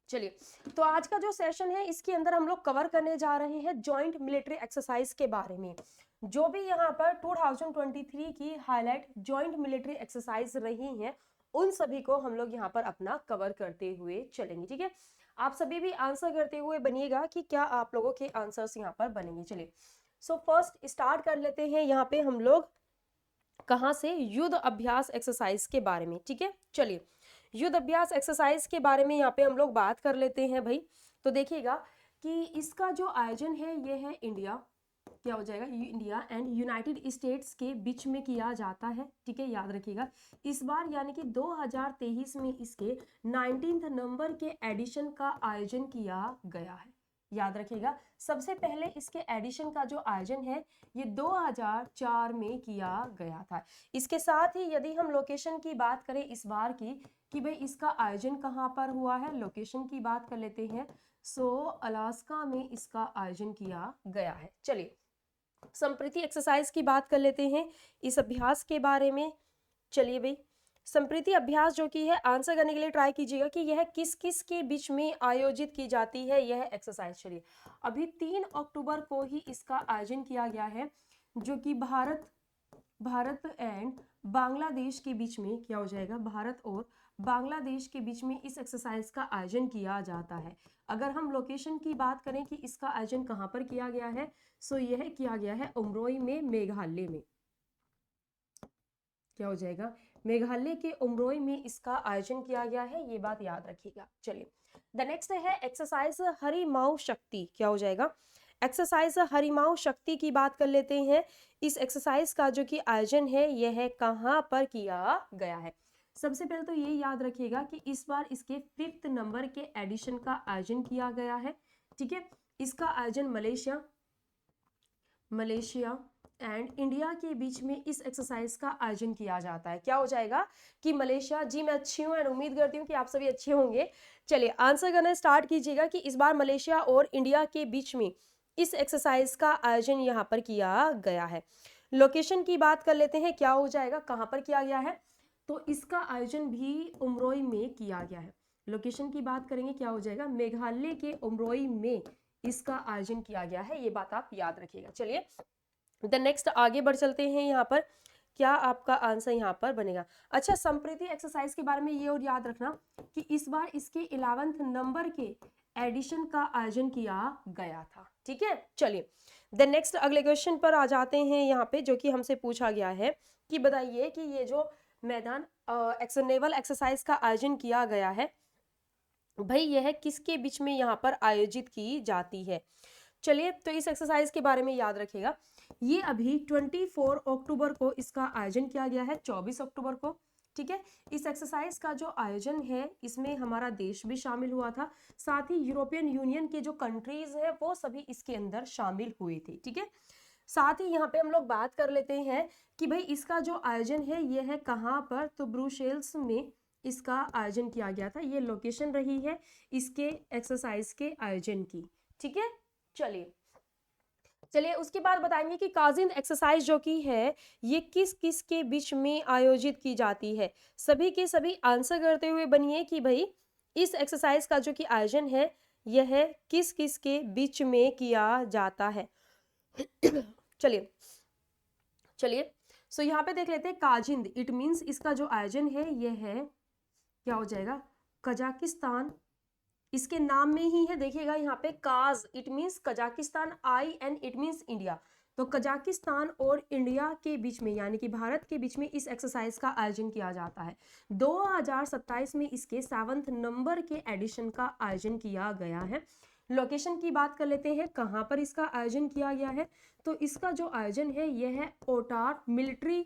चलिए, तो आज का जो सेशन है इसके अंदर हम लोग कवर करने जा रहे हैं जॉइंट मिलिट्री एक्सरसाइज के बारे में। जो भी यहाँ पर 2023 की हाईलाइट जॉइंट मिलिट्री एक्सरसाइज रही हैं उन सभी को हम लोग यहाँ पर अपना कवर करते हुए चलेंगे। ठीक है, आप सभी भी आंसर करते हुए बनिएगा कि क्या आप लोगों के आंसर्स यहाँ पर बनेंगे। चलिए, सो फर्स्ट स्टार्ट कर लेते हैं यहाँ पे हम लोग कहाँ से, युद्ध अभ्यास एक्सरसाइज के बारे में। ठीक है, चलिए युद्ध अभ्यास एक्सरसाइज के बारे में यहाँ पे हम लोग बात कर लेते हैं भाई। तो देखिएगा कि इसका जो आयोजन है ये है इंडिया, क्या हो जाएगा, इंडिया एंड यूनाइटेड स्टेट्स के बीच में किया जाता है। ठीक है, याद रखिएगा इस बार यानी कि 2023 में इसके 19th नंबर के एडिशन का आयोजन किया गया है। याद रखिएगा सबसे पहले इसके एडिशन का जो आयोजन है ये 2004 में किया गया था। इसके साथ ही यदि हम लोकेशन की बात करें इस बार की कि भाई इसका आयोजन कहाँ पर हुआ है, लोकेशन की बात कर लेते हैं। सो अलास्का में इसका आयोजन किया गया है। चलिए संप्रीति एक्सरसाइज की बात कर लेते हैं इस अभ्यास के बारे में। चलिए भाई संप्रीति अभ्यास जो कि है आंसर करने के लिए ट्राई कीजिएगा कि यह किस किस के बीच में आयोजित की जाती है यह एक्सरसाइज। चलिए अभी 3 अक्टूबर को ही इसका आयोजन किया गया है जो कि भारत एंड बांग्लादेश के बीच में, क्या हो जाएगा, भारत और बांग्लादेश के बीच में इस एक्सरसाइज का आयोजन किया जाता है। अगर हम लोकेशन की बात करें कि इसका आयोजन कहाँ पर किया गया है, सो यह किया गया है उमरोई में, मेघालय में। क्या हो जाएगा, मेघालय के उमरोई में इसका आयोजन किया गया है, ये बात याद रखिएगा। चलिए द नेक्स्ट है एक्सरसाइज हरिमाऊ शक्ति। क्या हो जाएगा, एक्सरसाइज हरिमाऊ शक्ति की बात कर लेते हैं। इस एक्सरसाइज का जो कि आयोजन है यह कहाँ पर किया गया है। सबसे पहले तो ये याद रखिएगा कि इस बार इसके 5th नंबर के एडिशन का आयोजन किया गया है। ठीक है, इसका आयोजन मलेशिया एंड इंडिया के बीच में इस एक्सरसाइज का आयोजन किया जाता है। क्या हो जाएगा कि मलेशिया, जी मैं अच्छी हूँ एंड उम्मीद करती हूँ कि आप सभी अच्छे होंगे। चलिए आंसर करना स्टार्ट कीजिएगा कि इस बार मलेशिया और इंडिया के बीच में इस एक्सरसाइज का आयोजन यहाँ पर किया गया है। लोकेशन की बात कर लेते हैं, क्या हो जाएगा, कहाँ पर किया गया है, तो इसका आयोजन भी उमरोई में किया गया है। लोकेशन की बात करेंगे, क्या हो जाएगा, मेघालय के उमरोई में इसका आयोजन किया गया है, ये बात आप याद रखिएगा। चलिए द नेक्स्ट आगे बढ़ चलते हैं। यहाँ पर क्या आपका आंसर यहाँ पर बनेगा। अच्छा, संप्रीति एक्सरसाइज के बारे में ये और याद रखना कि इस बार इसके 11th नंबर के एडिशन का आयोजन किया गया था। ठीक है, चलिए द नेक्स्ट अगले क्वेश्चन पर आ जाते हैं यहाँ पे, जो कि हमसे पूछा गया है कि बताइए कि ये जो मैदान नेवल एक्सरसाइज का आयोजन किया गया है भाई यह किसके बीच में यहाँ पर आयोजित की जाती है। चलिए तो इस एक्सरसाइज के बारे में याद रखिएगा, ये अभी 24 अक्टूबर को इसका आयोजन किया गया है, 24 अक्टूबर को। ठीक है, इस एक्सरसाइज का जो आयोजन है इसमें हमारा देश भी शामिल हुआ था, साथ ही यूरोपियन यूनियन के जो कंट्रीज है वो सभी इसके अंदर शामिल हुए थे। ठीक है, साथ ही यहाँ पे हम लोग बात कर लेते हैं कि भाई इसका जो आयोजन है ये है कहाँ पर, तो ब्रुसेल्स में इसका आयोजन किया गया था, ये लोकेशन रही है इसके एक्सरसाइज के आयोजन की। ठीक है, चलिए उसके बाद बताएंगे कि काजिन एक्सरसाइज जो की है ये किस किस के बीच में आयोजित की जाती है। सभी के सभी आंसर करते हुए बनिए कि भाई इस एक्सरसाइज का जो कि आयोजन है यह किस किस के बीच में किया जाता है। चलिए सो यहाँ पे देख लेते हैं काजिंद, इट मीन्स इसका जो आयोजन है यह है, क्या हो जाएगा, कजाकिस्तान, इसके नाम में ही है, देखिएगा यहाँ पे Kaz, it means Kazakhstan, I and it means India, तो कजाकिस्तान और इंडिया के बीच में यानी कि भारत के बीच में इस एक्सरसाइज का आयोजन किया जाता है। 2027 में इसके 7th नंबर के एडिशन का आयोजन किया गया है। लोकेशन की बात कर लेते हैं, कहाँ पर इसका आयोजन किया गया है, तो इसका जो आयोजन है यह है ओटार मिलिट्री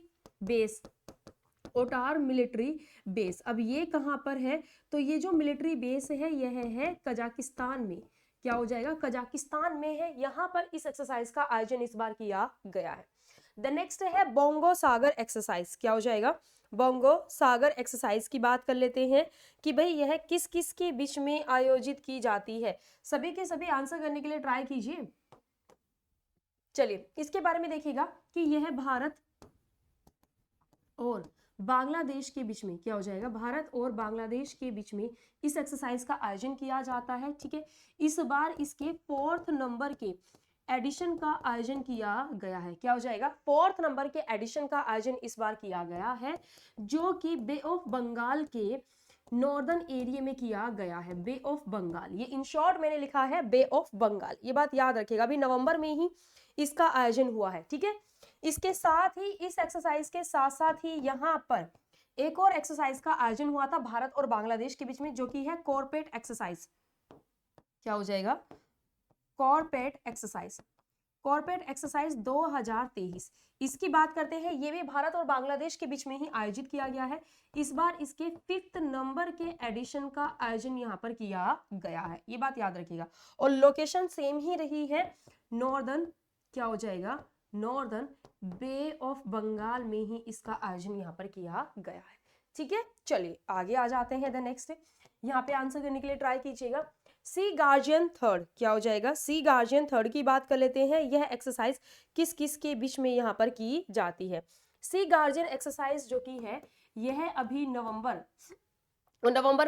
बेस। अब ये कहाँ पर है, तो ये जो मिलिट्री बेस है यह है कजाकिस्तान में। क्या हो जाएगा, कजाकिस्तान में है, यहाँ पर इस एक्सरसाइज का आयोजन इस बार किया गया है। द नेक्स्ट है बोंगो सागर एक्सरसाइज। क्या हो जाएगा, बोंगो सागर एक्सरसाइज की बात कर लेते हैं कि भाई यह किस किस के बीच में आयोजित की जाती है। सभी के सभी आंसर करने के लिए ट्राई कीजिए। चलिए इसके बारे में देखिएगा कि यह भारत और बांग्लादेश के बीच में, क्या हो जाएगा, भारत और बांग्लादेश के बीच में इस एक्सरसाइज का आयोजन किया जाता है। ठीक है, इस बार इसके 4th नंबर के एडिशन का आयोजन किया गया है। क्या हो जाएगा, 4th नंबर के एडिशन का आयोजन इस बार किया गया है, जो कि बे ऑफ बंगाल के नॉर्दर्न एरिया में किया गया है। बे ऑफ बंगाल, ये इन शॉर्ट मैंने लिखा है बे ऑफ बंगाल, ये बात याद रखिएगा। अभी नवंबर में ही इसका आयोजन हुआ है। ठीक है, इसके साथ ही इस एक्सरसाइज के साथ साथ ही यहाँ पर एक और एक्सरसाइज का आयोजन हुआ था भारत और बांग्लादेश के बीच में, जो कि है कॉर्पेट एक्सरसाइज। क्या हो जाएगा, कॉर्पेट एक्सरसाइज। कॉर्पेट एक्सरसाइज 2023, इसकी बात करते हैं। ये भी भारत और बांग्लादेश के बीच में ही आयोजित किया गया है। इस बार इसके 5th नंबर के एडिशन का आयोजन यहाँ पर किया गया है, ये बात याद रखिएगा। और लोकेशन सेम ही रही है, नॉर्दर्न, क्या हो जाएगा, नॉर्दर्न बे ऑफ बंगाल में ही इसका आयोजन यहाँ पर किया गया है। ठीक है, चलिए आगे आ जाते हैं। द नेक्स्ट यहाँ पे आंसर करने के लिए ट्राई कीजिएगा। सी गार्जियन थर्ड, क्या हो जाएगा, सी गार्जियन थर्ड की बात कर लेते हैं। यह एक्सरसाइज किस किस के बीच में यहाँ पर की जाती है। सी गार्जियन एक्सरसाइज जो की है, यह अभी नवंबर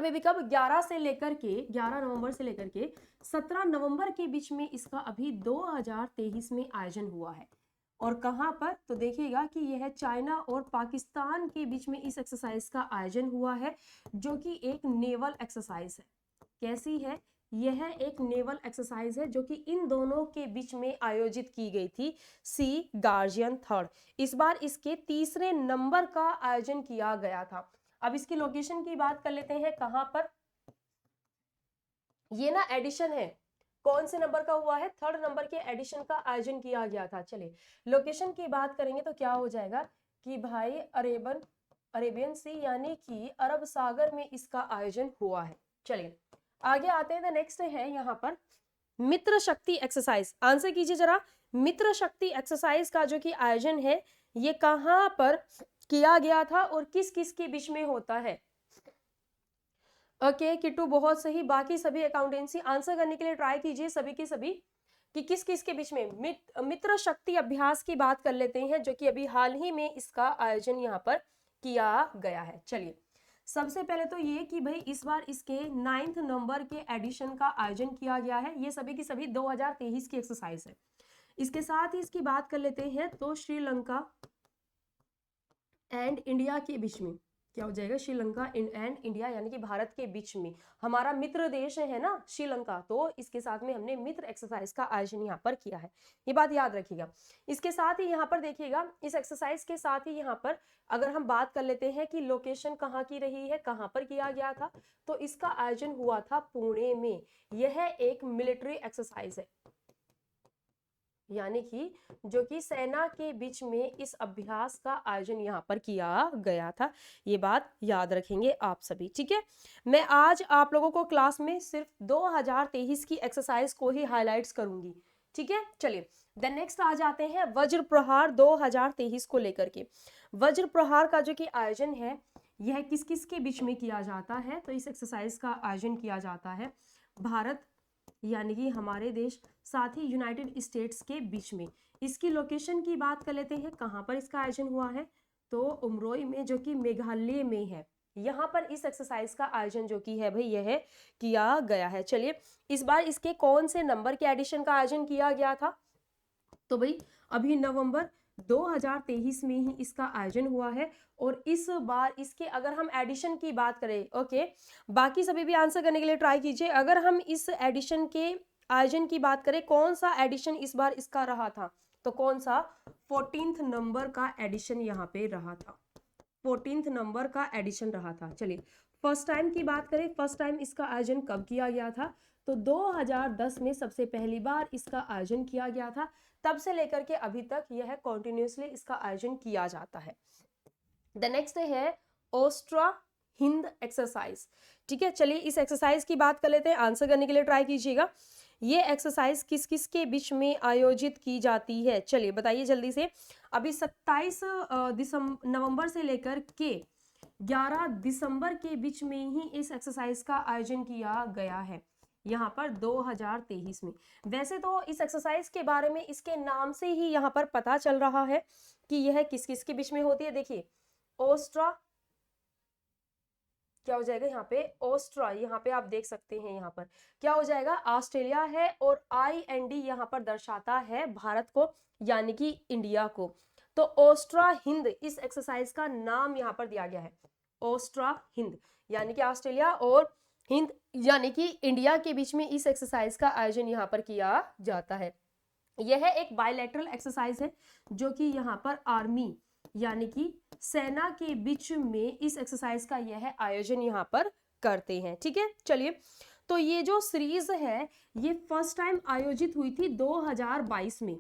में भी कब, 11 नवंबर से लेकर के 17 नवंबर के बीच में इसका अभी 2023 में आयोजन हुआ है। और कहां पर, तो देखिएगा कि यह चाइना और पाकिस्तान के बीच में इस एक्सरसाइज का आयोजन हुआ है, जो कि एक नेवल एक्सरसाइज है। कैसी है, यह एक नेवल एक्सरसाइज है, जो कि इन दोनों के बीच में आयोजित की गई थी, सी गार्जियन थर्ड। इस बार इसके 3रे नंबर का आयोजन किया गया था। अब इसकी लोकेशन की बात कर लेते हैं, कहां पर, ये ना एडिशन है, कौन से नंबर का हुआ है, 3rd नंबर के एडिशन का आयोजन किया गया था। चलिए लोकेशन की बात करेंगे तो क्या हो जाएगा कि भाई अरेबियन सी यानी कि अरब सागर में इसका आयोजन हुआ है। चलिए आगे आते हैं। द नेक्स्ट है यहाँ पर मित्र शक्ति एक्सरसाइज। आंसर कीजिए जरा, मित्र शक्ति एक्सरसाइज का जो कि आयोजन है, ये कहां पर किया गया था और किस किस के बीच में होता है। ओके किट्टू, बहुत सही। बाकी सभी अकाउंटेंसी आंसर करने के लिए ट्राई कीजिए सभी के सभी, कि किस किस के बीच में। मित्र शक्ति अभ्यास की बात कर लेते हैं, जो कि अभी हाल ही में इसका आयोजन यहाँ पर किया गया है। चलिए सबसे पहले तो ये कि भाई इस बार इसके 9th नंबर के एडिशन का आयोजन किया गया है। ये सभी की सभी 2023 की एक्सरसाइज है। इसके साथ ही इसकी बात कर लेते हैं तो श्रीलंका एंड इंडिया के बीच में, क्या हो जाएगा, श्रीलंका एंड इंडिया यानी कि भारत के बीच में, हमारा मित्र देश है ना श्रीलंका, तो इसके साथ में हमने मित्र एक्सरसाइज का आयोजन यहाँ पर किया है, ये बात याद रखिएगा। इसके साथ ही यहाँ पर देखिएगा, इस एक्सरसाइज के साथ ही यहाँ पर अगर हम बात कर लेते हैं कि लोकेशन कहाँ की रही है, कहाँ पर किया गया था, तो इसका आयोजन हुआ था पुणे में। यह एक मिलिट्री एक्सरसाइज है, यानी कि जो कि सेना के बीच में इस अभ्यास का आयोजन यहाँ पर किया गया था। ये बात याद रखेंगे आप सभी, ठीक है। मैं आज आप लोगों को क्लास में सिर्फ 2023 की एक्सरसाइज को ही हाईलाइट्स करूंगी, ठीक है। चलिए द नेक्स्ट आ जाते हैं वज्र प्रहार 2023 को लेकर के। वज्र प्रहार का जो कि आयोजन है, यह किस किस के बीच में किया जाता है, तो इस एक्सरसाइज का आयोजन किया जाता है भारत यानी कि हमारे देश, साथ ही यूनाइटेड स्टेट्स के बीच में। इसकी लोकेशन की बात कर लेते हैं, कहाँ पर इसका आयोजन हुआ है, तो उमरोई में, जो कि मेघालय में है। यहाँ पर इस एक्सरसाइज का आयोजन जो कि है भाई यह किया गया है। चलिए इस बार इसके कौन से नंबर के एडिशन का आयोजन किया गया था, तो भाई अभी नवंबर 2023 में ही इसका आयोजन हुआ है। और इस बार इसके अगर हम एडिशन की बात करें, ओके, बाकी सभी भी आंसर करने के लिए ट्राई कीजिए। अगर हम इस एडिशन के आयोजन की बात करें, कौन सा एडिशन इस बार इसका रहा था, तो कौन सा, 14th नंबर का एडिशन यहाँ पे रहा था, 14th नंबर का एडिशन रहा था। चलिए फर्स्ट टाइम की बात करें, फर्स्ट टाइम इसका आयोजन कब किया गया था, तो 2010 में सबसे पहली बार इसका आयोजन किया गया था। तब से लेकर के अभी तक यह कॉन्टिन्यूसली इसका आयोजन किया जाता है। द नेक्स्ट है ऑस्ट्रा हिंद एक्सरसाइज, ठीक है। चलिए इस एक्सरसाइज की बात कर लेते हैं, आंसर करने के लिए ट्राई कीजिएगा। ये एक्सरसाइज किस किस के बीच में आयोजित की जाती है, चलिए बताइए जल्दी से। अभी 27 नवंबर से लेकर के 11 दिसंबर के बीच में ही इस एक्सरसाइज का आयोजन किया गया है यहाँ पर 2023 में। वैसे तो इस एक्सरसाइज के बारे में इसके नाम से ही यहाँ पर पता चल रहा है कि यह किस किस के बीच में होती है। देखिए ऑस्ट्रा, क्या हो जाएगा यहाँ पे ऑस्ट्रा, यहाँ पे आप देख सकते हैं यहाँ पर क्या हो जाएगा ऑस्ट्रेलिया है, और IND यहाँ पर दर्शाता है भारत को यानी कि इंडिया को। तो ऑस्ट्रा हिंद इस एक्सरसाइज का नाम यहाँ पर दिया गया है, ऑस्ट्रा हिंद यानी कि ऑस्ट्रेलिया और हिंद यानी कि इंडिया के बीच में इस एक्सरसाइज का आयोजन यहाँ पर किया जाता है। यह एक बायलैटरल एक्सरसाइज है जो कि यहाँ पर आर्मी यानी कि सेना के बीच में इस एक्सरसाइज का यह आयोजन यहाँ पर करते हैं। ठीक है, चलिए तो ये जो सीरीज है ये फर्स्ट टाइम आयोजित हुई थी 2022 में,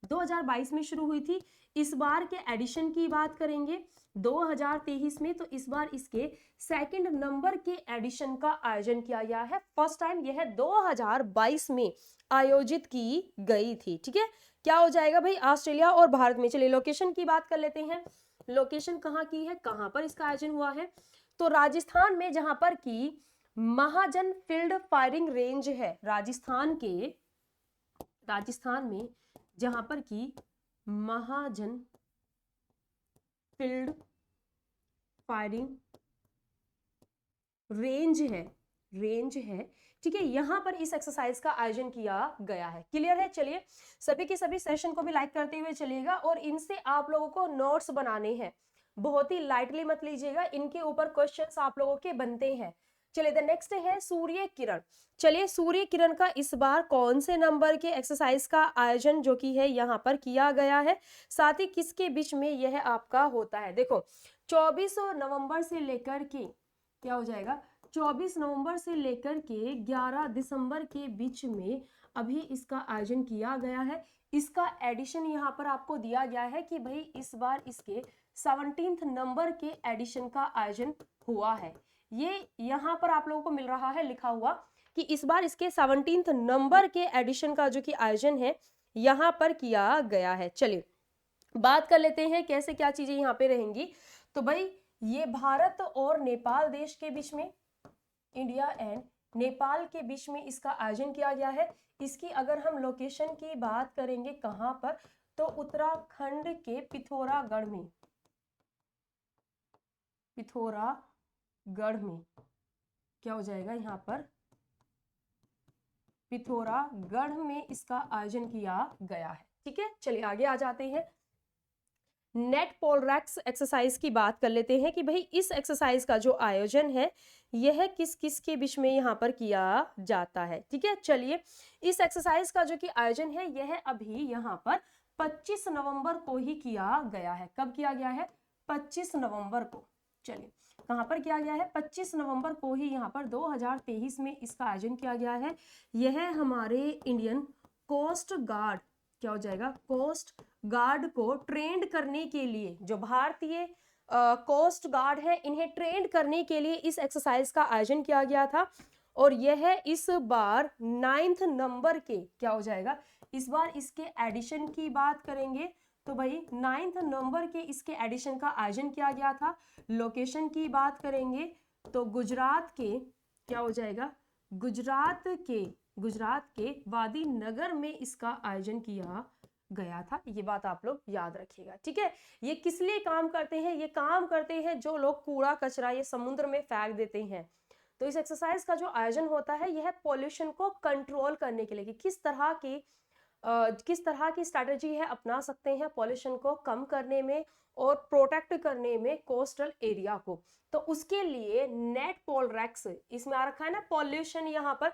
2022 में शुरू हुई थी। इस बार के एडिशन की बात करेंगे 2023 में, तो इस बार इसके सेकंड नंबर के एडिशन का आयोजन किया गया है। फर्स्ट टाइम यह 2022 में आयोजित की गई थी। ठीक है, क्या हो जाएगा भाई ऑस्ट्रेलिया और भारत में। चलिए लोकेशन की बात कर लेते हैं, लोकेशन कहाँ की है, कहाँ पर इसका आयोजन हुआ है। तो राजस्थान में जहां पर की महाजन फील्ड फायरिंग रेंज है, राजस्थान में जहां पर की महाजन फील्ड फायरिंग रेंज है, ठीक है, यहां पर इस एक्सरसाइज का आयोजन किया गया है। क्लियर है। चलिए सभी के सभी सेशन को भी लाइक करते हुए चलिएगा, और इनसे आप लोगों को नोट्स बनाने हैं, बहुत ही लाइटली मत लीजिएगा, इनके ऊपर क्वेश्चंस आप लोगों के बनते हैं। चलिए द नेक्स्ट है सूर्य किरण। चलिए सूर्य किरण का इस बार कौन से नंबर के एक्सरसाइज का आयोजन जो कि है यहाँ पर किया गया है, साथ ही किसके बीच में यह आपका होता है। देखो 24 नवंबर से लेकर के क्या हो जाएगा 24 नवंबर से लेकर के 11 दिसंबर के बीच में अभी इसका आयोजन किया गया है। इसका एडिशन यहाँ पर आपको दिया गया है कि भाई इस बार इसके 17th नंबर के एडिशन का आयोजन हुआ है। ये यहाँ पर आप लोगों को मिल रहा है लिखा हुआ कि इस बार इसके 17th नंबर के एडिशन का जो कि आयोजन है यहाँ पर किया गया है। चलिए बात कर लेते हैं कैसे क्या चीजें यहाँ पे रहेंगी। तो भाई ये भारत और नेपाल देश के बीच में, इंडिया एंड नेपाल के बीच में इसका आयोजन किया गया है। इसकी अगर हम लोकेशन की बात करेंगे कहां पर, तो उत्तराखंड के पिथौरागढ़ में, क्या हो जाएगा यहाँ पर पिथौरागढ़ में इसका आयोजन किया गया है। ठीक है, चलिए आगे आ जाते हैं। नेट पोलरैक्स एक्सरसाइज की बात कर लेते हैं कि भाई इस एक्सरसाइज का जो आयोजन है यह किस किस के बीच में यहाँ पर किया जाता है। ठीक है, चलिए इस एक्सरसाइज का जो कि आयोजन है यह अभी यहाँ पर 25 नवंबर को ही किया गया है। कब किया गया है 25 नवंबर को। चलिए कहाँ पर किया गया है 25 नवंबर को ही यहाँ पर 2023 में इसका आयोजन किया गया है। यह हमारे इंडियन कोस्ट गार्ड, क्या हो जाएगा कोस्ट गार्ड को ट्रेंड करने के लिए, जो भारतीय कोस्ट गार्ड है इन्हें ट्रेंड करने के लिए इस एक्सरसाइज का आयोजन किया गया था। और यह इस बार 9th नंबर के, क्या हो जाएगा इस बार इसके एडिशन की बात करेंगे तो भाई 9th नंबर के इसके एडिशन का आयोजन किया गया था। लोकेशन की बात करेंगे तो गुजरात के, क्या हो जाएगा गुजरात के वादी नगर में इसका आयोजन किया गया था। ये बात आप लोग याद रखिएगा। ठीक है, ये किस लिए काम करते हैं, ये काम करते हैं जो लोग कूड़ा कचरा ये समुद्र में फेंक देते हैं। तो इस एक्सरसाइज का जो आयोजन होता है यह पोल्यूशन को कंट्रोल करने के लिए कि किस तरह की स्ट्रैटेजी है अपना सकते हैं पोल्यूशन को कम करने में और प्रोटेक्ट करने में कोस्टल एरिया को। तो उसके लिए नेट पोलरैक्स इसमें आ रखा है ना पोल्यूशन यहाँ पर,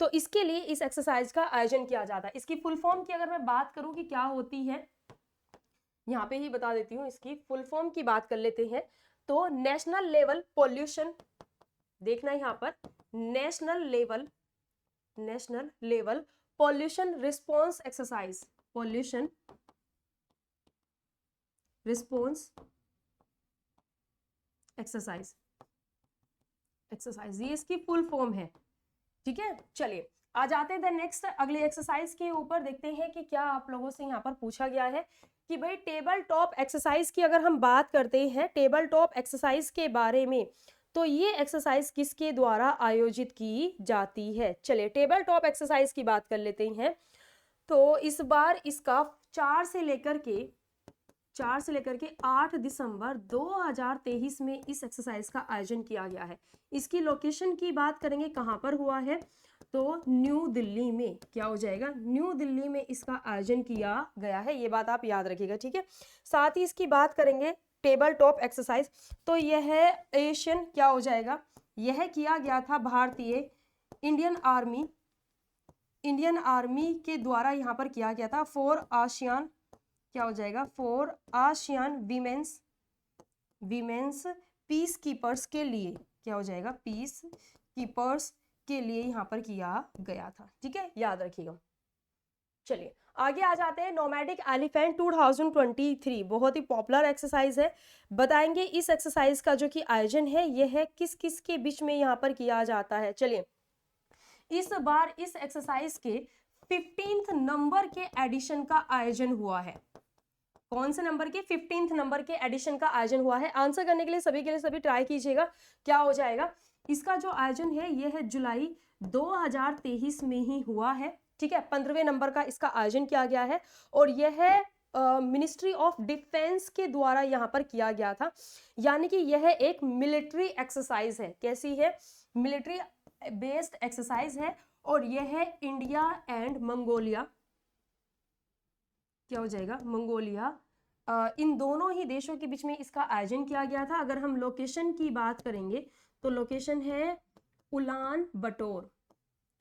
तो इसके लिए इस एक्सरसाइज का आयोजन किया जाता है। इसकी फुल फॉर्म की अगर मैं बात करूं कि क्या होती है, यहाँ पे ही बता देती हूँ। इसकी फुल फॉर्म की बात कर लेते हैं तो नेशनल लेवल पोल्यूशन, देखना यहाँ पर national level pollution response exercise, pollution response exercise, ये इसकी फुल फॉर्म है। ठीक है, चलिए आ जाते हैं नेक्स्ट अगले एक्सरसाइज के ऊपर। देखते हैं कि क्या आप लोगों से यहाँ पर पूछा गया है कि भाई टेबल टॉप एक्सरसाइज की अगर हम बात करते हैं टेबल टॉप एक्सरसाइज के बारे में, तो ये एक्सरसाइज किसके द्वारा आयोजित की जाती है। चलिए टेबल टॉप एक्सरसाइज की बात कर लेते हैं। तो इस बार इसका 4 से लेकर के 4 से लेकर के 8 दिसंबर 2023 में इस एक्सरसाइज का आयोजन किया गया है। इसकी लोकेशन की बात करेंगे कहाँ पर हुआ है, तो न्यू दिल्ली में। क्या हो जाएगा, न्यू दिल्ली में इसका आयोजन किया गया है, ये बात आप याद रखिएगा, ठीक है। साथ ही इसकी बात करेंगे टेबल टॉप एक्सरसाइज, तो यह एशियन, क्या हो जाएगा, यह किया गया था भारतीय इंडियन आर्मी के द्वारा यहाँ पर किया गया था फॉर आसियान, क्या हो जाएगा, for ASEAN women's peace keepers के लिए, क्या हो जाएगा, पीस कीपर्स के लिए यहाँ पर किया गया था, ठीक है, याद रखिएगा। चलिए आगे आ जाते हैं। नोमैडिक एलिफेंट 2023 बहुत ही पॉपुलर एक्सरसाइज है। बताएंगे इस एक्सरसाइज का जो कि आयोजन है यह है किस किस के बीच में यहाँ पर किया जाता है। चलिए, इस बार इस एक्सरसाइज के 15th नंबर के एडिशन का आयोजन हुआ है। कौन से नंबर के, 15th नंबर के एडिशन का आयोजन हुआ है। आंसर करने के लिए सभी के लिए सभी ट्राई कीजिएगा। क्या हो जाएगा, इसका जो आयोजन है यह है जुलाई 2023 में ही हुआ है, ठीक है। 15वें नंबर का इसका आयोजन किया गया है और यह मिनिस्ट्री ऑफ डिफेंस के द्वारा यहाँ पर किया गया था, यानी कि यह एक मिलिट्री एक्सरसाइज है। कैसी है, मिलिट्री बेस्ड एक्सरसाइज है और यह है इंडिया एंड मंगोलिया, क्या हो जाएगा, मंगोलिया, इन दोनों ही देशों के बीच में इसका आयोजन किया गया था। अगर हम लोकेशन की बात करेंगे तो लोकेशन है उलान बटोर,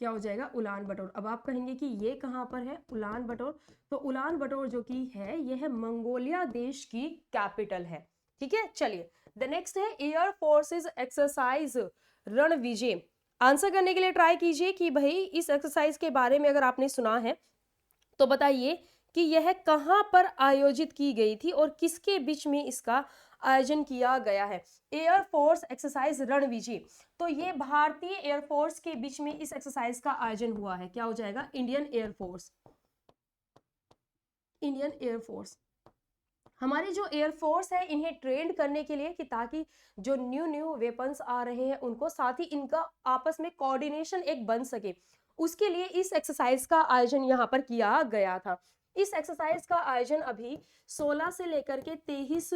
क्या हो जाएगा, उलान बटोर। अब आप कहेंगे कि ये कहाँ पर है उलान बटोर, तो उलान बटोर जो कि है यह मंगोलिया देश की कैपिटल है, ठीक है। चलिए, द नेक्स्ट है air forces exercise Ranvijay. Answer करने के लिए ट्राई कीजिए कि भाई इस एक्सरसाइज के बारे में अगर आपने सुना है तो बताइए कि यह कहां पर आयोजित की गई थी और किसके बीच में इसका आयोजन किया गया है। एयर फोर्स एक्सरसाइज रणविजय, तो ये भारतीय एयरफोर्स के बीच में इस एक्सरसाइज का आयोजन हुआ है। क्या हो जाएगा, इंडियन एयरफोर्स। हमारे जो एयरफोर्स है इन्हें ट्रेंड करने के लिए कि ताकि जो न्यू वेपन्स आ रहे हैं उनको, साथ ही इनका आपस में कोऑर्डिनेशन एक बन सके, उसके लिए इस एक्सरसाइज का आयोजन यहाँ पर किया गया था। इस एक्सरसाइज का आयोजन अभी 16 से लेकर के 23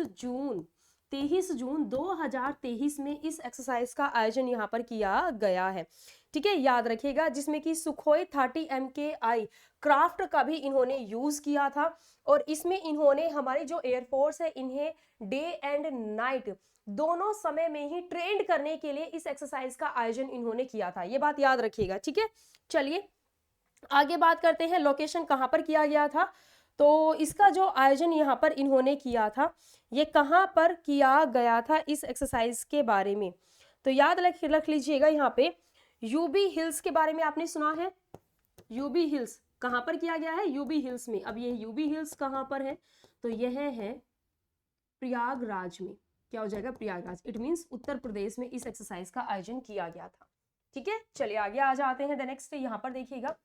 जून 2023 में इस एक्सरसाइज का आयोजन यहाँ पर किया गया है, ठीक है, याद रखिएगा। जिसमें कि सुखोई 30 MKI क्राफ्ट का भी इन्होंने यूज किया था और इसमें इन्होंने हमारी जो एयरफोर्स है इन्हें डे एंड नाइट दोनों समय में ही ट्रेंड करने के लिए इस एक्सरसाइज का आयोजन इन्होंने किया था, ये बात याद रखिएगा, ठीक है। चलिए आगे बात करते हैं लोकेशन कहां पर किया गया था। तो इसका जो आयोजन यहाँ पर इन्होंने किया था ये कहां पर किया गया था इस एक्सरसाइज के बारे में, तो याद रख लीजिएगा। यहाँ पे यूबी हिल्स के बारे में आपने सुना है, यूबी हिल्स कहां पर किया गया है, यूबी हिल्स में। अब ये यूबी हिल्स कहां पर है, तो यह है प्रयागराज में, क्या हो जाएगा, प्रयागराज। इट मींस उत्तर प्रदेश में इस एक्सरसाइज का आयोजन किया गया था, ठीक है। चलिए आगे आ जाते हैं। द नेक्स्ट यहाँ पर देखिएगा,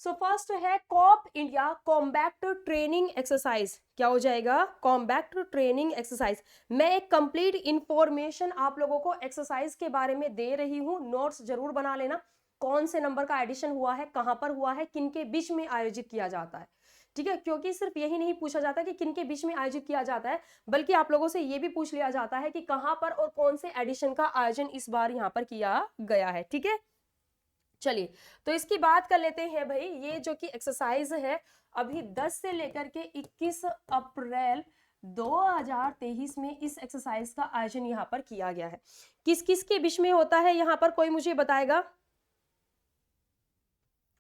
सो फर्स्ट है Cope India combat training exercise, क्या हो जाएगा, कॉम्बैक्ट ट्रेनिंग एक्सरसाइज। मैं एक कंप्लीट इंफॉर्मेशन आप लोगों को एक्सरसाइज के बारे में दे रही हूँ, नोट्स जरूर बना लेना। कौन से नंबर का एडिशन हुआ है, कहां पर हुआ है, किन के बीच में आयोजित किया जाता है, ठीक है। क्योंकि सिर्फ यही नहीं पूछा जाता कि किन के बीच में आयोजित किया जाता है, बल्कि आप लोगों से ये भी पूछ लिया जाता है कि कहां पर और कौन से एडिशन का आयोजन इस बार यहाँ पर किया गया है, ठीक है। चलिए तो इसकी बात कर लेते हैं भाई। ये जो कि एक्सरसाइज है अभी 10 से लेकर के 21 अप्रैल 2023 में इस एक्सरसाइज का आयोजन यहाँ पर किया गया है। किस किस के बीच में होता है यहाँ पर, कोई मुझे बताएगा,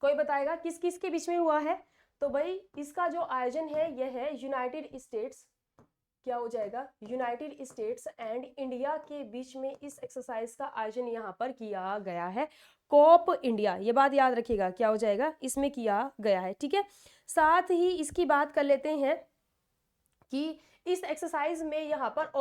कोई बताएगा किस किस के बीच में हुआ है। तो भाई इसका जो आयोजन है यह है यूनाइटेड स्टेट्स, क्या हो जाएगा, यूनाइटेड स्टेट्स एंड इंडिया के बीच में इस एक्सरसाइज का आयोजन यहाँ पर किया गया है। कॉप इंडिया, ये बात याद रखिएगा, क्या हो जाएगा, इसमें किया गया है, ठीक है। साथ ही इसकी बात कर लेते हैं कि इस एक्सरसाइज में यहाँ पर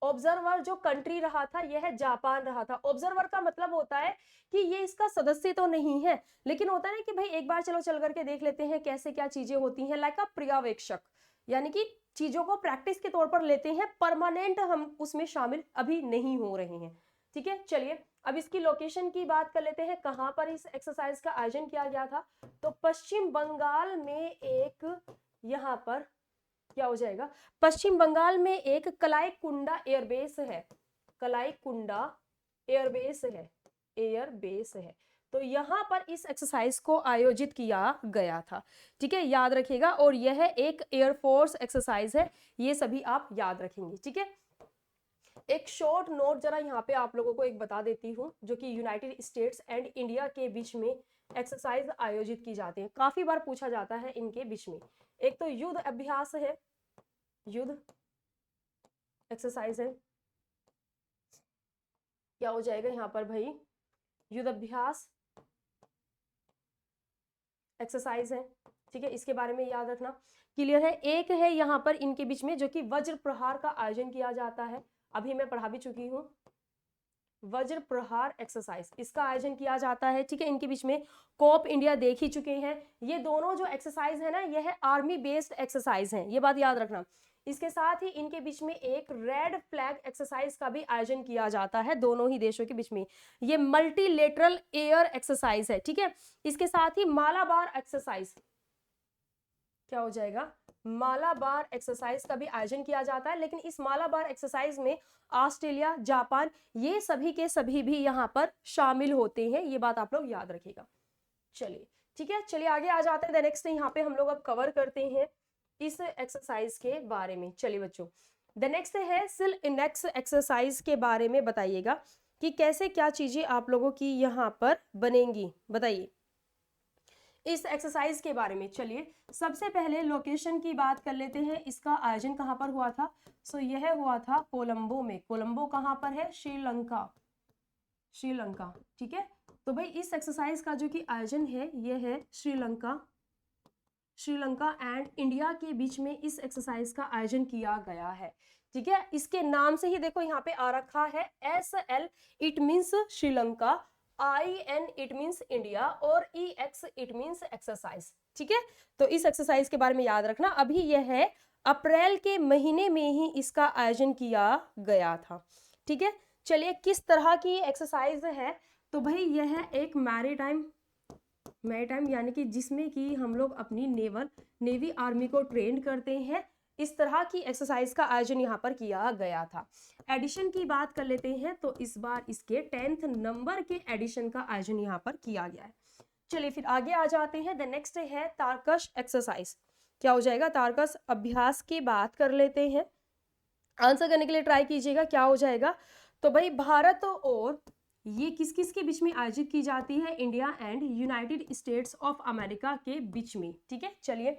ऑब्जर्वर जो कंट्री रहा था यह जापान रहा था। ऑब्जर्वर का मतलब होता है कि ये इसका सदस्य तो नहीं है, लेकिन होता है ना कि भाई एक बार चलो चल करके देख लेते हैं कैसे क्या चीजें होती हैं, लाइक अ पर्यवेक्षक, यानी कि चीजों को प्रैक्टिस के तौर पर लेते हैं, परमानेंट हम उसमें शामिल अभी नहीं हो रहे हैं, ठीक है। चलिए अब इसकी लोकेशन की बात कर लेते हैं, कहां पर इस एक्सरसाइज का आयोजन किया गया था। तो पश्चिम बंगाल में एक यहाँ पर, क्या हो जाएगा, पश्चिम बंगाल में एक यहाँ पर, क्या हो जाएगा, पश्चिम बंगाल में एक यहाँ पर क्या हो जाएगा, पश्चिम बंगाल में एक कलाईकुंडा एयरबेस है, कलाईकुंडा एयरबेस है, एयरबेस है। तो यहाँ पर इस एक्सरसाइज को आयोजित किया गया था, ठीक है, याद रखिएगा। और यह एक एयरफोर्स एक्सरसाइज है, ये सभी आप याद रखेंगे, ठीक है। एक शॉर्ट नोट जरा यहाँ पे आप लोगों को एक बता देती हूँ, जो कि यूनाइटेड स्टेट्स एंड इंडिया के बीच में एक्सरसाइज आयोजित की जाती है, काफी बार पूछा जाता है इनके बीच में। एक तो युद्ध अभ्यास है, युद्ध एक्सरसाइज है, क्या हो जाएगा यहाँ पर भाई, युद्ध अभ्यास एक्सरसाइज है, ठीक है, इसके बारे में याद रखना, क्लियर है। एक है यहाँ पर इनके बीच में जो कि वज्र प्रहार का आयोजन किया जाता है, अभी मैं पढ़ा भी चुकी हूँ, वज्र प्रहार एक्सरसाइज, इसका आयोजन किया जाता है, ठीक है। इनके बीच में कोप इंडिया देख ही चुके हैं, ये दोनों जो एक्सरसाइज है ना, यह आर्मी बेस्ड एक्सरसाइज है, ये बात याद रखना। इसके साथ ही इनके बीच में एक रेड फ्लैग एक्सरसाइज का भी आयोजन किया जाता है दोनों ही देशों के बीच में, ये मल्टीलेटरल एयर एक्सरसाइज है, ठीक है। इसके साथ ही मालाबार एक्सरसाइज, क्या हो जाएगा, मालाबार एक्सरसाइज का भी आयोजन किया जाता है, लेकिन इस मालाबार एक्सरसाइज में ऑस्ट्रेलिया, जापान, ये सभी के सभी भी यहाँ पर शामिल होते हैं, ये बात आप लोग याद रखिएगा। चलिए ठीक है, चलिए आगे आ जाते हैं। नेक्स्ट यहाँ पे हम लोग अब कवर करते हैं इस एक्सरसाइज के बारे में। चलिए बच्चों, द नेक्स्ट है सिल इंडेक्स एक्सरसाइज के बारे में बताइएगा कि कैसे क्या चीजें आप लोगों की यहाँ पर बनेंगी, बताइए इस एक्सरसाइज के बारे में। चलिए सबसे पहले लोकेशन की बात कर लेते हैं, इसका आयोजन कहाँ पर हुआ था। सो यह हुआ था कोलंबो में। कोलंबो कहाँ पर है, श्रीलंका, श्रीलंका, ठीक है। तो भाई इस एक्सरसाइज का जो कि आयोजन है यह है श्रीलंका, श्रीलंका एंड इंडिया के बीच में इस एक्सरसाइज का आयोजन किया गया है, ठीक है। इसके नाम से ही देखो यहाँ पे आ रखा है SL it means Sri Lanka, IN it means India और EX इट मीन्स एक्सरसाइज, ठीक है। तो इस एक्सरसाइज के बारे में याद रखना। अभी यह है अप्रैल के महीने में ही इसका आयोजन किया गया था, ठीक है। चलिए किस तरह की एक्सरसाइज है, तो भाई यह है एक मैरीटाइम यानी कि जिसमें कि हम लोग अपनी नेवी आर्मी को ट्रेन करते हैं, इस तरह की एक्सरसाइज का आयोजन यहाँ पर किया गया था। एडिशन की बात कर लेते हैं, तो इस बार इसके 10th नंबर के एडिशन का आयोजन यहाँ पर किया गया है। चलिए फिर आगे आ जाते हैं। द नेक्स्ट है तारकश एक्सरसाइज, क्या हो जाएगा, तारकश अभ्यास की बात कर लेते हैं। आंसर करने के लिए ट्राई कीजिएगा, क्या हो जाएगा। तो भाई भारत और ये किस किस के बीच में आयोजित की जाती है, India and United states of America के बीच में, ठीक है। चलिए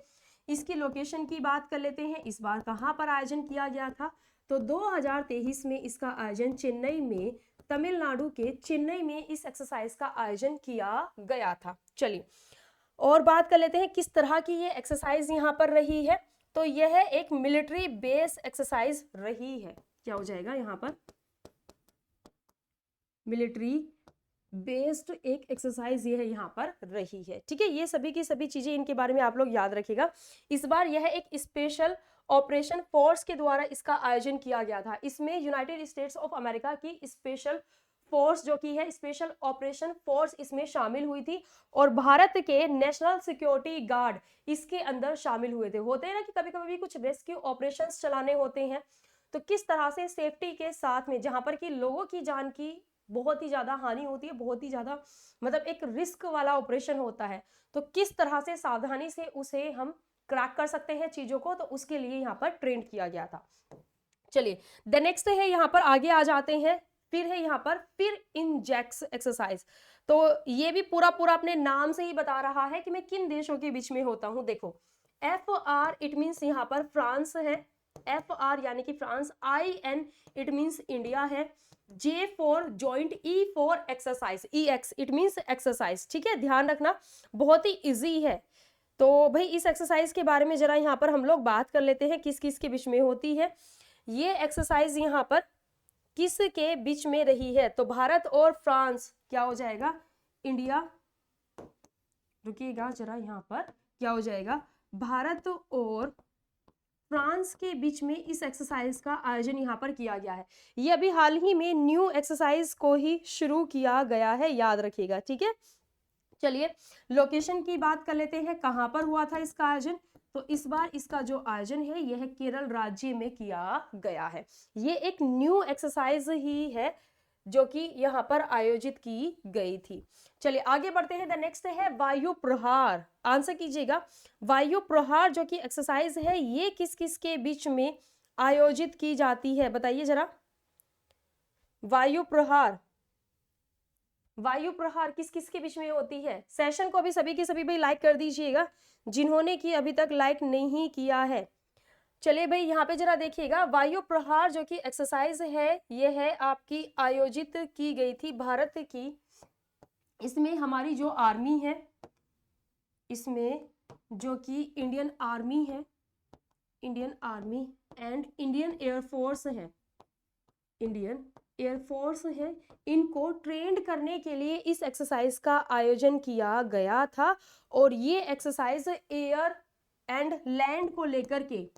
इसकी लोकेशन की बात कर लेते हैं, इस बार कहाँ पर आयोजन किया गया था। तो 2023 में इसका आयोजन चेन्नई में, तमिलनाडु के चेन्नई में इस एक्सरसाइज का आयोजन किया गया था। चलिए और बात कर लेते हैं किस तरह की ये एक्सरसाइज यहाँ पर रही है। तो यह एक मिलिट्री बेस एक्सरसाइज रही है, क्या हो जाएगा यहाँ पर, मिलिट्री बेस्ड एक एक्सरसाइज ये है यहाँ पर रही है, ठीक है। ये सभी की सभी चीजें इनके बारे में आप लोग याद रखिएगा। इस बार यह एक स्पेशल ऑपरेशन फोर्स के द्वारा इसका आयोजन किया गया था। इसमें यूनाइटेड स्टेट्स ऑफ अमेरिका की स्पेशल फोर्स जो की है, स्पेशल ऑपरेशन फोर्स इसमें शामिल हुई थी, और भारत के नेशनल सिक्योरिटी गार्ड इसके अंदर शामिल हुए थे। होते हैं ना कि कभी कभी भी कुछ रेस्क्यू ऑपरेशंस चलाने होते हैं, तो किस तरह से सेफ्टी के साथ में, जहां पर कि लोगों की जान की बहुत ही ज्यादा हानि होती है, बहुत ही ज्यादा मतलब एक रिस्क वाला ऑपरेशन होता है, तो किस तरह से सावधानी से उसे हम क्रैक कर सकते हैं चीजों को, तो उसके लिए यहाँ पर ट्रेन किया गया था। चलिए द नेक्स्ट है, यहाँ पर आगे आ जाते हैं। फिर है यहाँ पर फिर इंजेक्स एक्सरसाइज। तो ये भी पूरा पूरा अपने नाम से ही बता रहा है कि मैं किन देशों के बीच में होता हूँ। देखो FR इट मीन्स यहाँ पर फ्रांस है, FR यानी कि France, IN it means India है, J for joint, E for exercise, EX it means exercise, ठीक है। ध्यान रखना बहुत ही इजी है। तो भाई इस एक्सरसाइज के बारे में जरा यहाँ पर हम लोग बात कर लेते हैं किस किस के बीच में होती है। ये एक्सरसाइज यहाँ पर किस के बीच में रही है, तो भारत और फ्रांस, क्या हो जाएगा, इंडिया, रुकिएगा जरा, यहाँ पर क्या हो जाएगा, भारत और फ्रांस के बीच में इस एक्सरसाइज का आयोजन यहाँ पर किया गया है। ये अभी हाल ही में न्यू एक्सरसाइज को ही शुरू किया गया है, याद रखिएगा, ठीक है। चलिए लोकेशन की बात कर लेते हैं, कहाँ पर हुआ था इसका आयोजन। तो इस बार इसका जो आयोजन है यह केरल राज्य में किया गया है। ये एक न्यू एक्सरसाइज ही है जो कि यहाँ पर आयोजित की गई थी। चलिए आगे बढ़ते हैं। द नेक्स्ट है वायु प्रहार। आंसर कीजिएगा, वायु प्रहार जो कि एक्सरसाइज है ये किस किस के बीच में आयोजित की जाती है, बताइए जरा। वायु प्रहार, वायु प्रहार किस किस के बीच में होती है? सेशन को अभी सभी के सभी भाई लाइक कर दीजिएगा जिन्होंने कि अभी तक लाइक नहीं किया है। चलिए भाई यहाँ पे जरा देखिएगा, वायु प्रहार जो कि एक्सरसाइज है ये है आपकी आयोजित की गई थी भारत की। इसमें हमारी जो आर्मी है, इसमें जो कि इंडियन आर्मी है, Indian army and Indian air force है, इंडियन एयरफोर्स है, इनको ट्रेंड करने के लिए इस एक्सरसाइज का आयोजन किया गया था। और ये एक्सरसाइज एयर एंड लैंड को लेकर के,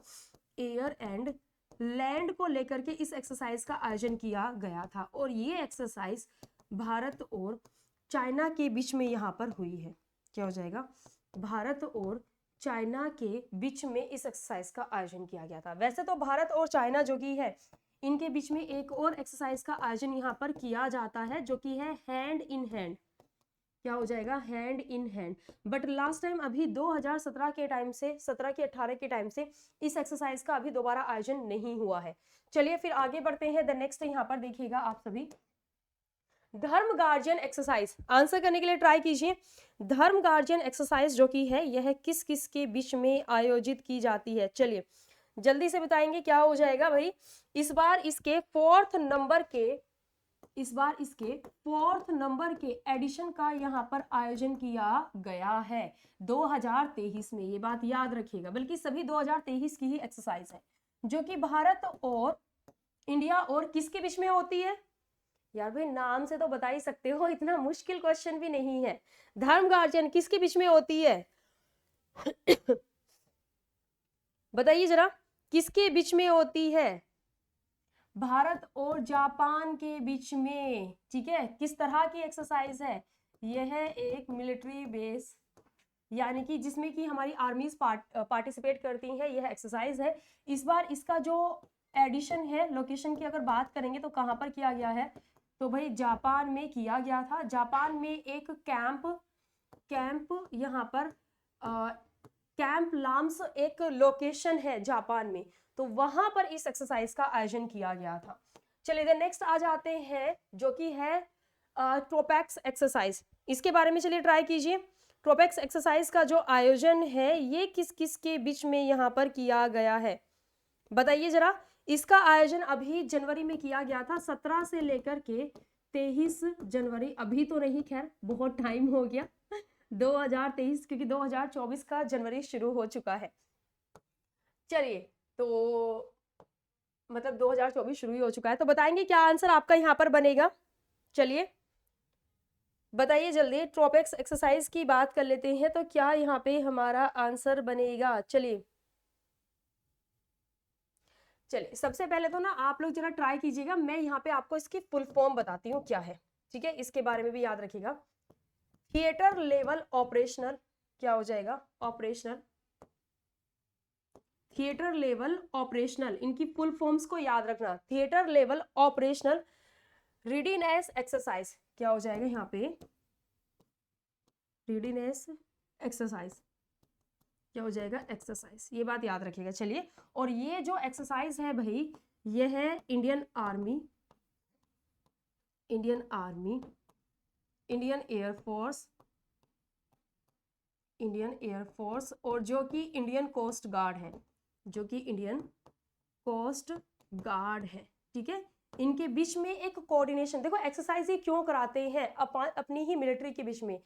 एयर एंड लैंड को लेकर के इस एक्सरसाइज का आयोजन किया गया था। और ये एक्सरसाइज भारत और चाइना के बीच में यहाँ पर हुई है। क्या हो जाएगा? भारत और चाइना के बीच में इस एक्सरसाइज का आयोजन किया गया था। वैसे तो भारत और चाइना जो कि है इनके बीच में एक और एक्सरसाइज का आयोजन यहाँ पर किया जाता है जो कि है हैंड इन हैंड। क्या हो जाएगा? Hand in hand. But last time अभी 2017 के टाइम से, 17 के 18 के टाइम से इस एक्सरसाइज का अभी दोबारा आयोजन नहीं हुआ है। चलिए फिर आगे बढ़ते हैं। द नेक्स्ट यहाँ पर देखिएगा आप सभी, धर्म गार्जियन एक्सरसाइज। आंसर करने के लिए ट्राई कीजिए। धर्म गार्जियन एक्सरसाइज जो कि है यह किस किस के बीच में आयोजित की जाती है? चलिए जल्दी से बताएंगे क्या हो जाएगा भाई। इस बार इसके फोर्थ नंबर के एडिशन का यहाँ पर आयोजन किया गया है 2023 में। ये बात याद रखिएगा, बल्कि सभी 2023 की ही एक्सरसाइज है जो कि भारत और इंडिया और किसके बीच में होती है? यार भाई नाम से तो बता ही सकते हो, इतना मुश्किल क्वेश्चन भी नहीं है। धर्म गार्जियन किसके बीच में होती है? बताइए जरा, किसके बीच में होती है? भारत और जापान के बीच में। ठीक है, किस तरह की एक्सरसाइज है? यह है एक मिलिट्री बेस, यानी कि जिसमें कि हमारी आर्मीज पार्टिसिपेट करती हैं। यह एक्सरसाइज है। इस बार इसका जो एडिशन है, लोकेशन की अगर बात करेंगे तो कहाँ पर किया गया है? तो भाई जापान में किया गया था। जापान में एक कैंप यहाँ पर कैंप लाम्स एक लोकेशन है जापान में, तो वहां पर इस एक्सरसाइज का आयोजन किया गया था। चलिए नेक्स्ट आ जाते हैं जो कि है ट्रोपैक्स एक्सरसाइज। इसके बारे में चलिए ट्राई कीजिए। ट्रोपैक्स एक्सरसाइज का जो आयोजन है ये किस किस के बीच में यहाँ पर किया गया है? बताइए जरा। इसका आयोजन अभी जनवरी में किया गया था, 17 से लेकर के 23 जनवरी। अभी तो नहीं, खैर बहुत टाइम हो गया 2023, क्योंकि 2024 का जनवरी शुरू हो चुका है। चलिए तो मतलब 2024 शुरू ही हो चुका है, तो बताएंगे क्या आंसर आपका यहाँ पर बनेगा? चलिए बताइए जल्दी। ट्रोपैक्स एक्सरसाइज की बात कर लेते हैं, तो क्या यहाँ पे हमारा आंसर बनेगा? चलिए सबसे पहले तो ना आप लोग जरा ट्राई कीजिएगा। मैं यहाँ पे आपको इसकी फुल फॉर्म बताती हूँ क्या है। ठीक है, इसके बारे में भी याद रखिएगा। Theatre level operational. क्या हो जाएगा? Operational, theatre level operational. इनकी फुल फॉर्म्स को याद रखना। Theatre level operational readiness exercise. क्या हो जाएगा यहाँ पे? Readiness exercise. क्या हो जाएगा? एक्सरसाइज। ये बात याद रखिएगा। चलिए, और ये जो एक्सरसाइज है भाई ये है Indian army, Indian air force, Indian air force और जो कि इंडियन कोस्ट गार्ड है, जो कि इंडियन कोस्ट गार्ड है। ठीक है, इनके बीच में एक कोऑर्डिनेशन। देखो एक्सरसाइज ये क्यों कराते हैं अपनी ही मिलिट्री के बीच में,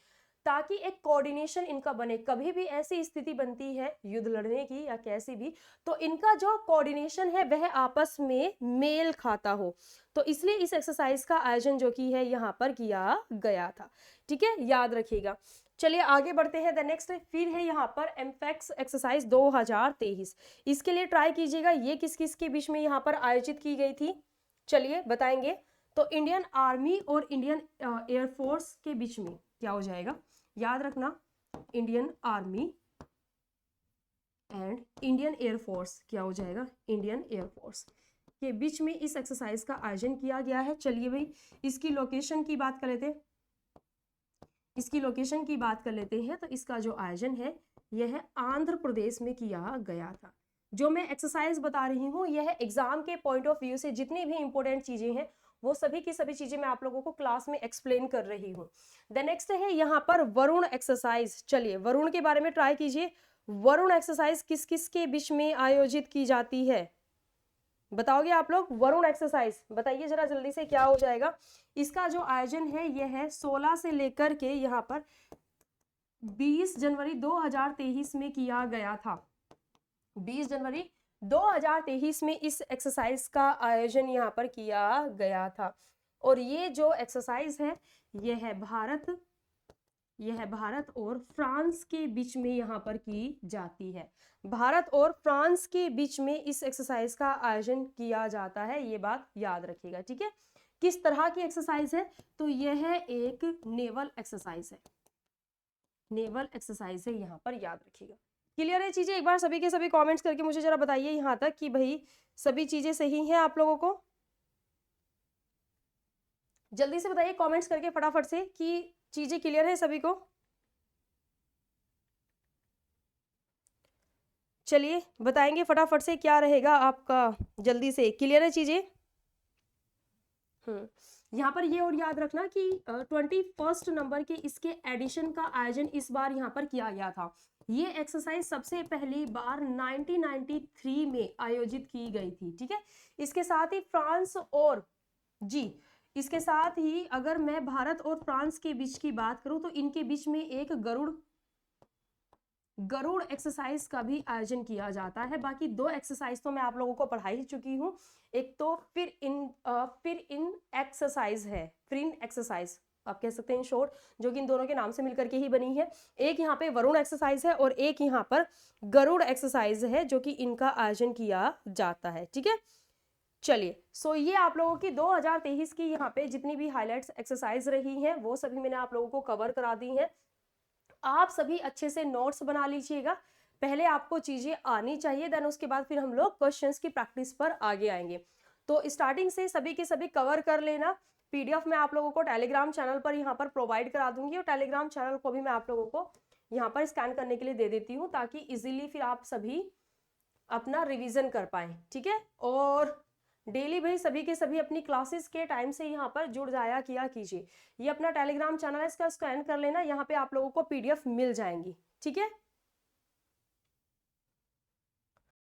ताकि एक कोऑर्डिनेशन इनका बने। कभी भी ऐसी स्थिति बनती है युद्ध लड़ने की या कैसी भी, तो इनका जो कोऑर्डिनेशन है वह आपस में मेल खाता हो। तो इसलिए इस एक्सरसाइज का आयोजन जो कि है यहाँ पर किया गया था। ठीक है, याद रखिएगा। चलिए आगे बढ़ते हैं। द नेक्स्ट फिर है यहाँ पर एम्फेक्स एक्सरसाइज 2023। इसके लिए ट्राई कीजिएगा। ये किस किस के बीच में यहाँ पर आयोजित की गई थी? चलिए बताएंगे। तो इंडियन आर्मी और इंडियन एयरफोर्स के बीच में। क्या हो जाएगा? याद रखना, Indian army and Indian air force, क्या हो जाएगा, इंडियन एयरफोर्स के बीच में इस एक्सरसाइज का आयोजन किया गया है। चलिए भाई इसकी लोकेशन की बात कर लेते हैं, इसकी लोकेशन की बात कर लेते हैं। तो इसका जो आयोजन है यह आंध्र प्रदेश में किया गया था। जो मैं एक्सरसाइज बता रही हूँ यह एग्जाम के पॉइंट ऑफ व्यू से जितनी भी इंपॉर्टेंट चीजें हैं वो सभी की सभी चीजें मैं आप लोगों को क्लास में एक्सप्लेन कर रही हूँ। द नेक्स्ट है यहाँ पर वरुण एक्सरसाइज। चलिए वरुण के बारे में ट्राई कीजिए। वरुण एक्सरसाइज किस किस के बीच में आयोजित की जाती है, बताओगे आप लोग? वरुण एक्सरसाइज बताइए जरा जल्दी से, क्या हो जाएगा? इसका जो आयोजन है यह है 16 से लेकर के यहाँ पर 20 जनवरी 2023 में किया गया था। 20 जनवरी 2023 में इस एक्सरसाइज का आयोजन यहाँ पर किया गया था। और ये जो एक्सरसाइज है यह भारत और फ्रांस के बीच में यहाँ पर की जाती है। भारत और फ्रांस के बीच में इस एक्सरसाइज का आयोजन किया जाता है, ये बात याद रखिएगा, ठीक है। किस तरह की एक्सरसाइज है? तो यह एक नेवल एक्सरसाइज है, नेवल एक्सरसाइज है, यहाँ पर याद रखिएगा। क्लियर है चीजें? एक बार सभी के सभी कमेंट्स करके मुझे जरा बताइए यहाँ तक कि भाई सभी चीजें सही हैं आप लोगों को। जल्दी से बताइए कमेंट्स करके फटाफट से कि चीजें क्लियर है सभी को। चलिए बताएंगे फटाफट से क्या रहेगा आपका, जल्दी से। क्लियर है चीजें? यहाँ पर ये और याद रखना कि 21 नंबर के इसके एडिशन का आयोजन इस बार यहाँ पर किया गया था। ये एक्सरसाइज सबसे पहली बार 1993 में आयोजित की गई थी, ठीक है। इसके साथ ही फ्रांस और इसके साथ ही अगर मैं भारत और फ्रांस के बीच की बात करूं तो इनके बीच में एक गरुड़ एक्सरसाइज का भी आयोजन किया जाता है। बाकी 2 एक्सरसाइज तो मैं आप लोगों को पढ़ा ही चुकी हूँ। एक तो फिर इन एक्सरसाइज है, फिर एक्सरसाइज आप कह सकते हैं शॉर्ट, जो कि इन दोनों के नाम से मिलकर के ही बनी है। एक यहाँ पे वरुण एक्सरसाइज है और एक यहाँ पर गरुड़ एक्सरसाइज है जो कि इनका आयोजन किया जाता है, ठीक है। चलिए सो ये आप लोगों की 2023 की यहाँ पे जितनी भी हाईलाइट्स एक्सरसाइज रही हैं वो सभी मैंने आप लोगों को कवर करा दी हैं। आप सभी अच्छे से नोट्स बना लीजिएगा। पहले आपको चीजें आनी चाहिए, देन उसके बाद फिर हम लोग क्वेश्चंस की प्रैक्टिस पर आगे आएंगे। तो स्टार्टिंग से सभी के सभी कवर कर लेना। पीडीएफ मैं आप लोगों को टेलीग्राम चैनल पर यहाँ पर प्रोवाइड करा दूंगी और टेलीग्राम चैनल को भी मैं आप लोगों को यहाँ पर स्कैन करने के लिए दे देती हूँ ताकि इजीली फिर आप सभी अपना रिवीजन कर पाए, ठीक है। और डेली भाई सभी के सभी अपनी क्लासेस के टाइम से यहाँ पर जुड़ जाया किया कीजिए। ये अपना टेलीग्राम चैनल है, इसका स्कैन कर लेना, यहाँ पे आप लोगों को पीडीएफ मिल जाएंगी, ठीक है।